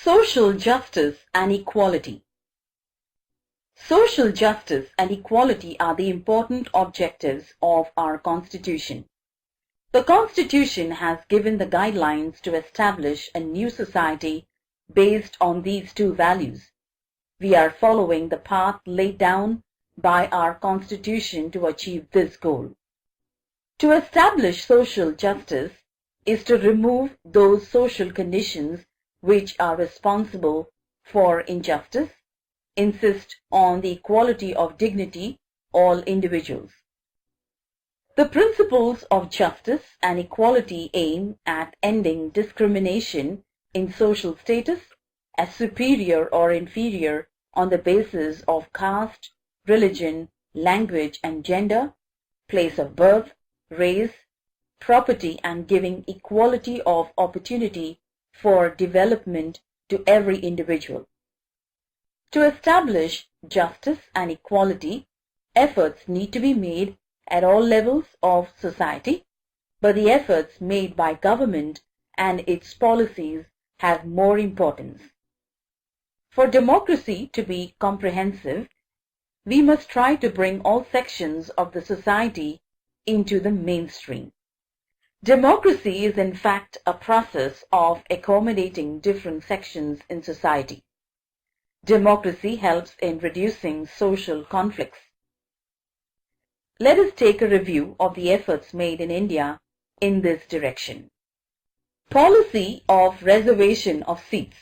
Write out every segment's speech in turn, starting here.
Social justice and equality. Social justice and equality are the important objectives of our Constitution. The Constitution has given the guidelines to establish a new society based on these two values. We are following the path laid down by our Constitution to achieve this goal. To establish social justice is to remove those social conditions which are responsible for injustice, insist on the equality of dignity all individuals. The principles of justice and equality aim at ending discrimination in social status as superior or inferior on the basis of caste, religion, language and gender, place of birth, race, property, and giving equality of opportunity for development to every individual. To establish justice and equality, efforts need to be made at all levels of society, but the efforts made by government and its policies have more importance. For democracy to be comprehensive, we must try to bring all sections of the society into the mainstream. Democracy is in fact a process of accommodating different sections in society. Democracy helps in reducing social conflicts. Let us take a review of the efforts made in India in this direction. Policy of reservation of seats.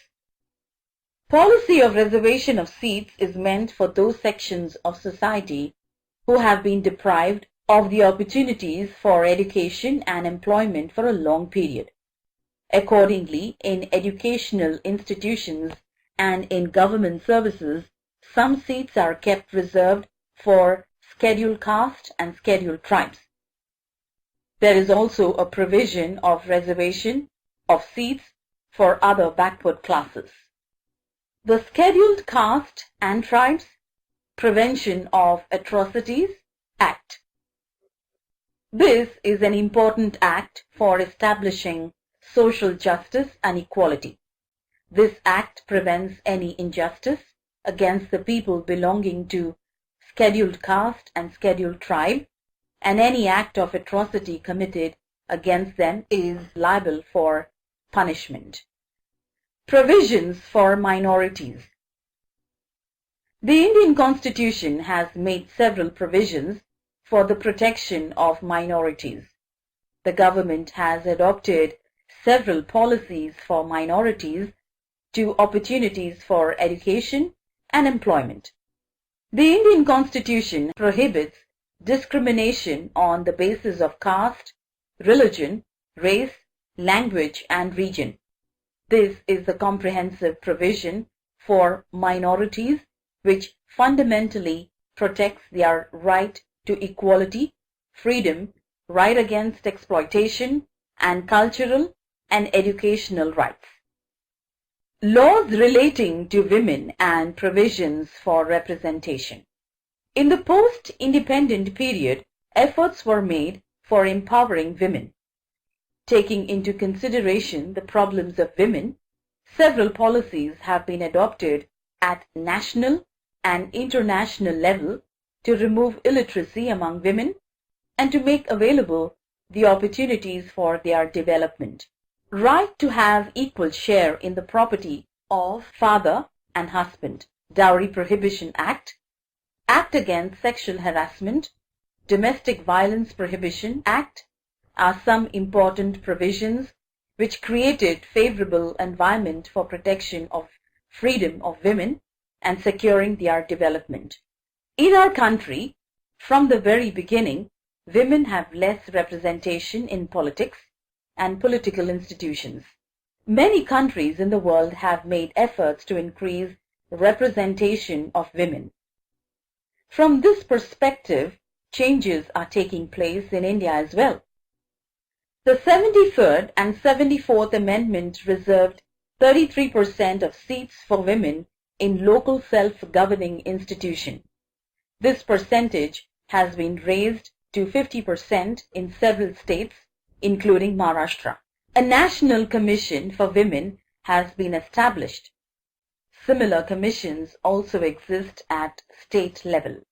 Policy of reservation of seats is meant for those sections of society who have been deprived of the opportunities for education and employment for a long period. Accordingly, in educational institutions and in government services, some seats are kept reserved for scheduled caste and scheduled tribes. There is also a provision of reservation of seats for other backward classes. The Scheduled Caste and Tribes Prevention of Atrocities Act. This is an important act for establishing social justice and equality. This act prevents any injustice against the people belonging to scheduled caste and scheduled tribe, and any act of atrocity committed against them is liable for punishment. Provisions for minorities. The Indian Constitution has made several provisions for the protection of minorities. The government has adopted several policies for minorities to opportunities for education and employment. The Indian Constitution prohibits discrimination on the basis of caste, religion, race, language, and region. This is the comprehensive provision for minorities which fundamentally protects their right to equality, freedom, right against exploitation, and cultural and educational rights. Laws relating to women and provisions for representation. In the post-independent period, efforts were made for empowering women. Taking into consideration the problems of women, several policies have been adopted at national and international level to remove illiteracy among women and to make available the opportunities for their development. Right to have equal share in the property of father and husband. Dowry Prohibition Act, Act Against Sexual Harassment, Domestic Violence Prohibition Act are some important provisions which created favorable environment for protection of freedom of women and securing their development. In our country, from the very beginning, women have less representation in politics and political institutions. Many countries in the world have made efforts to increase representation of women. From this perspective, changes are taking place in India as well. The 73rd and 74th Amendment reserved 33% of seats for women in local self-governing institutions. This percentage has been raised to 50% in several states, including Maharashtra. A National Commission for Women has been established. Similar commissions also exist at state level.